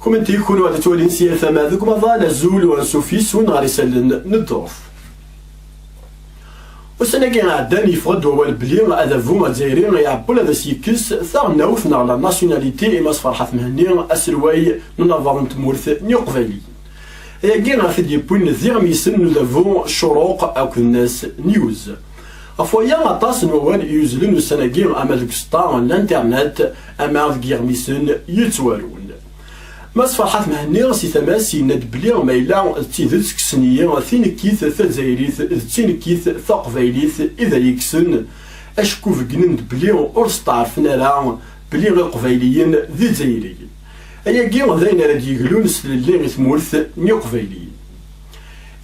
كومنتي يكونوا هذا تولين سياسة ما ذوك مظال الزول وانسوفيس ونغار يسلن ندوف وسناكي عداني يفرد ووال بلي هذا فو الجزائريين يعبوا هذا سيكس ثار نوفنا على ناسيوناليتي إماس فرحة مهني أسلواي ننظر تمورث نيو قبالي هي كي غافي ديبوين زيغميسن نو دافون شروق أو الناس نيوز أفويا غطاس نوال يوزلون السناكي أما ذوك سطار الانترنت أما ذوك يغميسن يتوالون ماس فرحات مهني سي ثماسي ند بلي ما إلا تيدت كسنية ثينكيث ثزايريث ثينكيث ثقفايليث إذا يكسن أشكو فكنند بلي أرستعرفنا راه بلي غير قفايليين ذي زايريين أيا كي غداين راه يقولون سللي غي ثمورث نيو قفايليين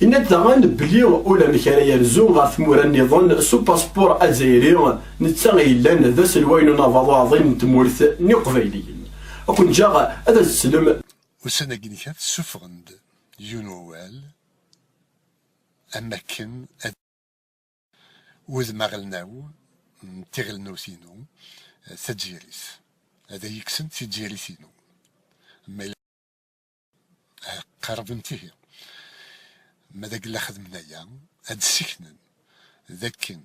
إن تغان بلي أولا مكانا يرزو غا ثمورا النظام سو باسبور الجزائري نتساغي لان ذا سلوين نافاضو عظيم تمورث نيو قفايليين أكون جا هذا السلم وسنة كينيكات سفغند يونوال أماكن وذ مغلناو تغلنو سينو تجيريس هذا يكسن تجيريسينو ما قرب انتهي ماذا قل خدمنايا هاد السكنن ذاك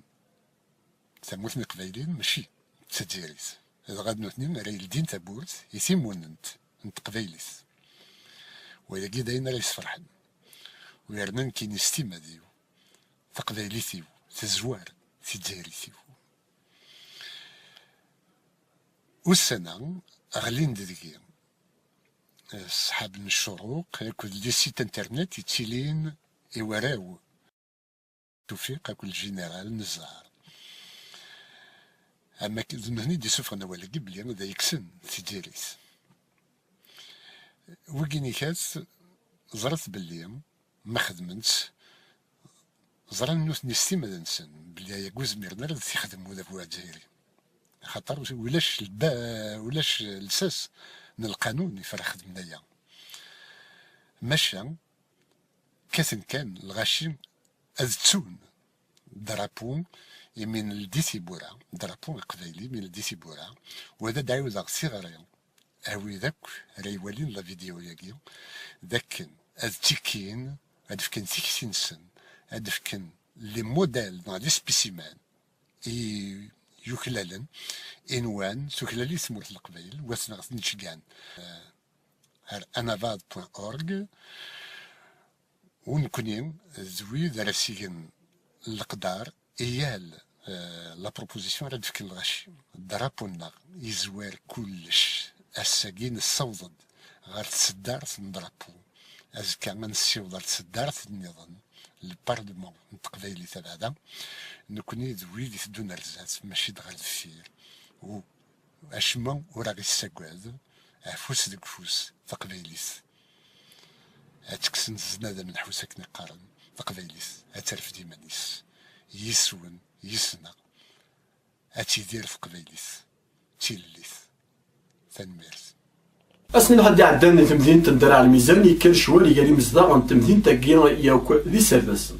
ثموث مقبايلين ماشي تجيريس هذا غاد نوثنين راه الدين تابورت يسيمون انت قبايليس وإذا كي داين راه يسفرحن ويرنن كاين ستيما ديو تقبايليثيو تزوار تجاريثيو والسنة أغلين ديكي صحاب من الشروق ياكل دي سيت انترنت يتسيلين يوراو توفيق ياكل الجنرال نزار أما هني دي سوفغنا ولا قبلي هذا يكسن تجاريس وكيني كاس زرت باللي ما خدمتش زرا نوث نستيما نسن بلي يجوز ميرنا راه تيخدم ولا فوا الجزائري خاطر ولاش ولاش الساس من القانون يفرح خدمنايا ماشا كاسن كان الغاشي أزتون درابون من الديسيبورا درابون قبايلي من الديسيبورا وهذا دعيو ذاك صغيرين أوي ذاك راه يولين لا فيديو ياكي ذاك التيكين هاد فكان 60 سن هاد فكان لي موديل دون لي سبيسيمان يوكلالن انوان سوكلالي ثمورت القبايل واسنا غاس نتشكان anavad.org ونكونين زوي دراسيين القدار ايال لا بروبوزيسيون راه فكان الغاشي درابونا يزوار كلش الساقين الصوضد غير تسدارت نضربو أزكا ما نسيوض تسدارت النظام الباردمون التقبايلي تاع هذا نكوني ذوي اللي تدونا رزات ماشي دغال الفير و اشما وراه غير الساكواد عفوس ديك فوس تقبايليس هتكسن الزنادة من حوسك نقارن تقبايليس هتعرف ديما نيس يسون يسنا هتيدير في قبايليس تيليس تنميرس أسنى حد عداني تمدين تندرع على الميزان يكال شوالي يالي مزداغ عن تمدين تاقيا ياوك ذي سردس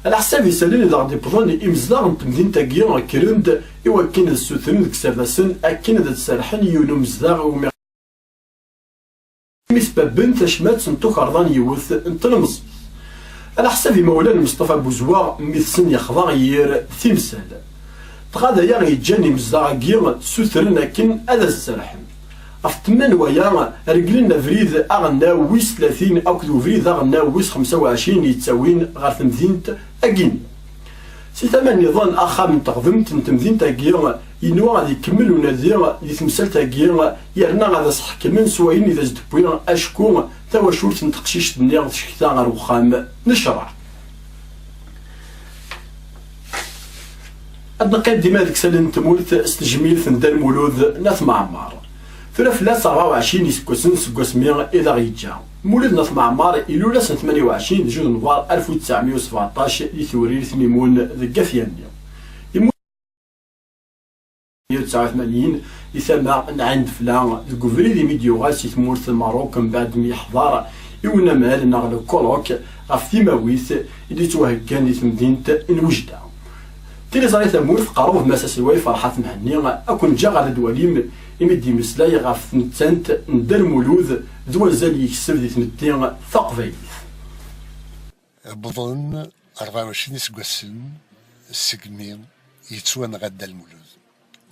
على حساب يسالين إذا غادي بضان إمزداغ عن تمدين تاقيا كروند إوا كين السوثن ذك سردسن أكين ذا تسرحن يونو مزداغ ومي مسببن تشمات سنتو خرضان يوث انتلمز على حساب مولانا مصطفى بوزواغ ميثسن يخضع يير تيمسال تغادا يا غيجاني مزداغ كيا سوثرن أكين هذا السرحن أفتمان ويا رجلنا فريد أغنى ويس 30 أو كذو فريد أغنى ويس 25 يتساوين غير تمدينة أكين سي ثمان نظام آخر من تقدمت تمدينة أكين ينوى غادي يكمل ونادير دي تمثال أكين يرنا غادي صح كمان سواين إذا زد بوين أشكو توا شورت نتقشيش النير تشكتا غير وخام نشرع أدنقيد ديما ديك سالين تمولت استجميل فندان مولود ناث معمار ثلاثة 24 يسكوسن سكوسمي إذا غيتجا مولد ناث معمار إلولا سنة 28 جوج نوفمبر 1917 لثورير ثميمون ذا كافيانيا يموت 89 يسمى عند فلان ذو فريدي ميديوغاس يتمورث الماروك من بعد ما يحضر يونا مال نغلو كولوك غف تيماويث اللي توهكان في مدينة الوجدة تيليزاري تمورث قاروه ماسا سلواي فرحات مهني اكون جا على دواليم يمدي مسلاي غاف نتسانت ندر مولود دوال زال يكسب دي تمتين ثقفيليث بظن 24 سكواسن السقمي يتسوان غدا المولود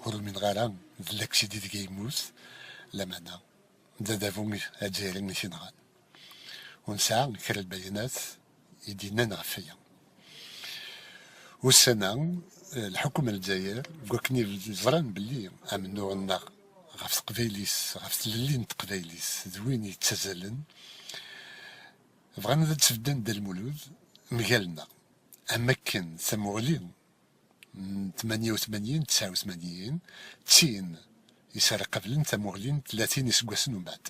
هو من غاران ذلاكسيدي دي يموت لمانا دافون هادزيري نسينغان ونسعى كرا البيانات يدينا نغفيا والسنة الحكومة الجزائر وكني زران بلي امنو النغ غاف تقبيليس غاف تللين تقبيليس دوين يتسازلن بغانا تفدان دا المولود مقالنا اماكن ثمولين 88 89 90 يسار قبل ثمولين 30 يسقسن من بعد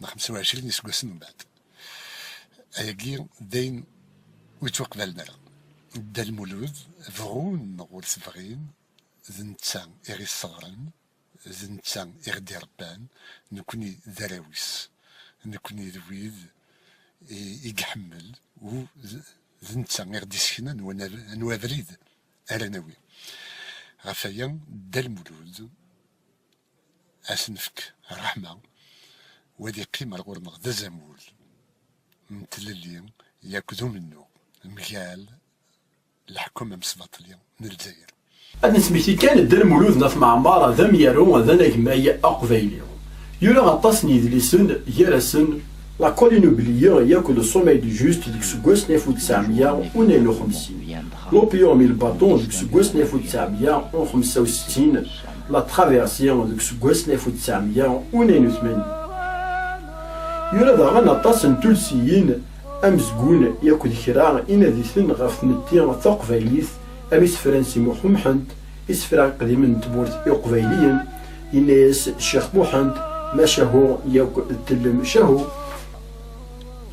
25 يسقسن من بعد اياكي داين ويتوقبلنا دا المولود فغون نقول سفغين زنتسان إغي الصغران زنتسان إغدي ربان نكوني ذراويس نكوني ذويد يقحمل و زنتسان إغدي سكنا نوافريد أراناوي غفايا دا المولود أسنفك رحمة ودي قيمة الغرمغ دا زامول متللين ياكدو منو مقال الحكومة مسباطلية من الجزائر. هاد نسميتي كان دار مولود ناف معمار ذا ميارو ذا نجماي أقفايلي. يولا غطاس نيدليسن يارسن لا كولينوبلية ياكل الصومي دي جوست ديك سكواس 1959. لوبيوم الباطون ديك سكواس 1965. لا ترافيرسيون ديك سكواس 1982. يولا ذا غنطاس نتولسيين أمزقون ياكل كرا إناديثن غاف متين ثقفايليث أميس فرنسي محمد إسفران قديم نتبورت إقفايليا إناس الشيخ محمد ما شهو ياكل التلم شهو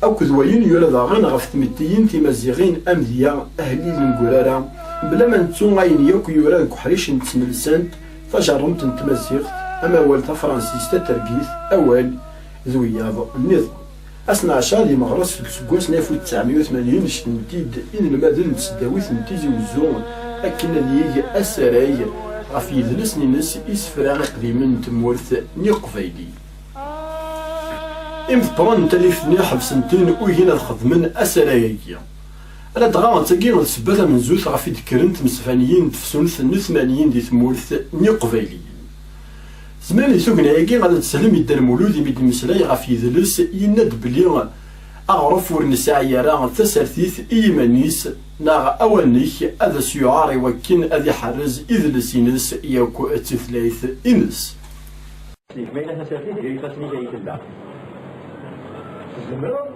أو كذوين يولا داغن غاف تمتيين تيمازيغين أمذيا أهلي لنقرارا بلا ما نتسون غاين ياكل يورا كحريش نتسملسانت فجرمت نتمازيغ أما والتا فرنسيس تترقيث أول ذوياض النظام أسنا عشان دي مغرس سكواس 1980 شتنتيد إن المدن تسداويت نتيزي وزون أكن ديك أسراي غاف يدلس نينس إسفران قديم تمورث نيقفايلي إمثبران تليفني حبسنتين وهنا الخدمن أسرايكيا أنا دغا تاكي غنسبات من زوث غاف يذكرن تمسفانيين تفسون 80 دي تمورث نيقفايلي زمان يسوقنا ياكي غادا تسلم يدا المولود يمد المسلاي غاف يدلس يناد بلي أعرف ورنساعي راه تسرثيث إيمانيس ناغ أولنيك هذا سيعاري وكن أذي حرز إذلس ينس ياكو التثليث إنس ما إلا تسرثيث غير فاسني جاي تبع الزمرة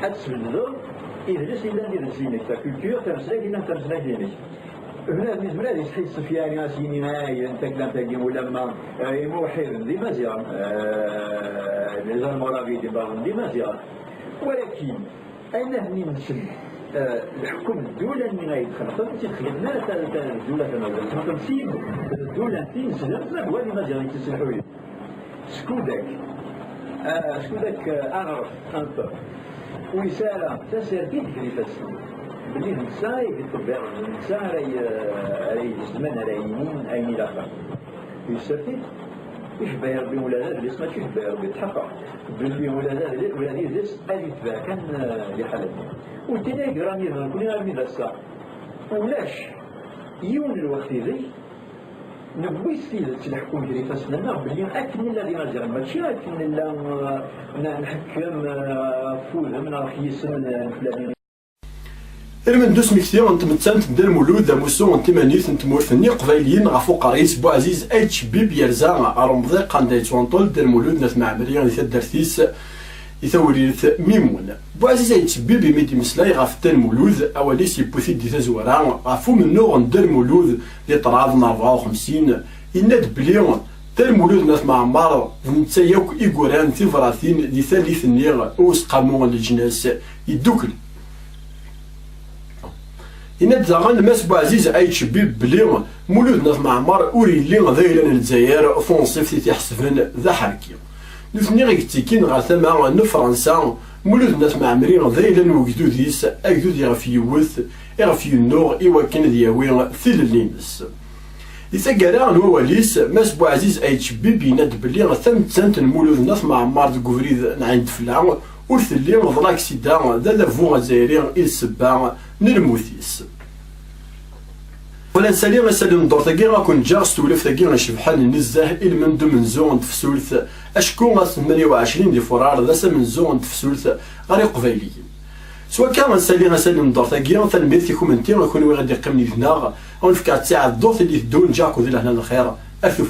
أتسبنزو إذلس إلا إذلس ينك تا كولتور تمسلاك إلا تمسلاك ينك هنا بالنسبة لي صحيح سفياني ناسيني معايا انت كلام تاقي ولا ما موحير دي مزيان لي زالمورافي دي باغن دي مزيان ولكن اين هني نسل الحكم الدولة اللي غيدخل تخدمنا الدولة تنظر تنسيب الدولة تنسل هو اللي مزيان يتسلحوا لي سكودك اعرف انت ويسالة تسير كيف السنة بلي نسا يطبع نسا راي الزمان راي يمين اين الاخر يسرتي يشبه يربي ولادات اللي اسمها يشبه يربي تحقق بلي ولادي زيس اللي تبع كان لحالتنا وتنا يقراني كلنا غير من الساعه ولاش يوم الوقت ذي نبوي ستيل تلحكم جري فاسنا بلي اكن الذي مازال ماشي اكن لا نحكم فوز من رخيص من فلان من دوس مكتير نتمتانت دا المولود دا موسو نتمانيت نتمورثني قبايليين غافو قريس بوعزيز اتش بي بيرزا رمضي قانداي توانطول دا المولود نات معمريا لي تدرتيس يثوريث ميمون بوعزيز اتش بي بيميدي مسلاي غاف دا المولود اولي سيبوثي دي تزورا غافو منو دا المولود لي طراض 54 يناد بلي دا المولود نات معمر نتا ياك ايكوران تيفراثين دي ثالث نيغ اوسقامون الجناس يدوكل إن داغن ماس بوعزيز اتش بي بلي مولود ناف معمر أوريلي ذايلان الجزائر فونسيف تيحسبن ذا حركي نثني غيكتيكين غا ثما نو فرنسا مولود الناس معمرين ضايلا وجدو ديس أجدو دي غف يوث غف ينوغ إوا كان دياوي ثيل اللينس إذا نواليس ماس بوعزيز أيتش بيبي ناد بلي ثمت مولود الناس مع عمار دكوفريد نعند فلان ورثلي ضلاك سيدا ذا لافو غزايرين السبا نرموثيس ولا نسالي غسالي ندور تاكي غاكون جا ستولف تاكي غنشبحان نزاه من دو منزو تفسولث اشكون غا 28 دي فرار ذا منزو تفسولث غير قبايليين سواء كان غنسالي ندور تاكي تنميت كيكون انتي غيكون وي غادي يقيمني هنا غنفكر تاع الدور اللي تدون جاكو ذي لهنا الخير الثوث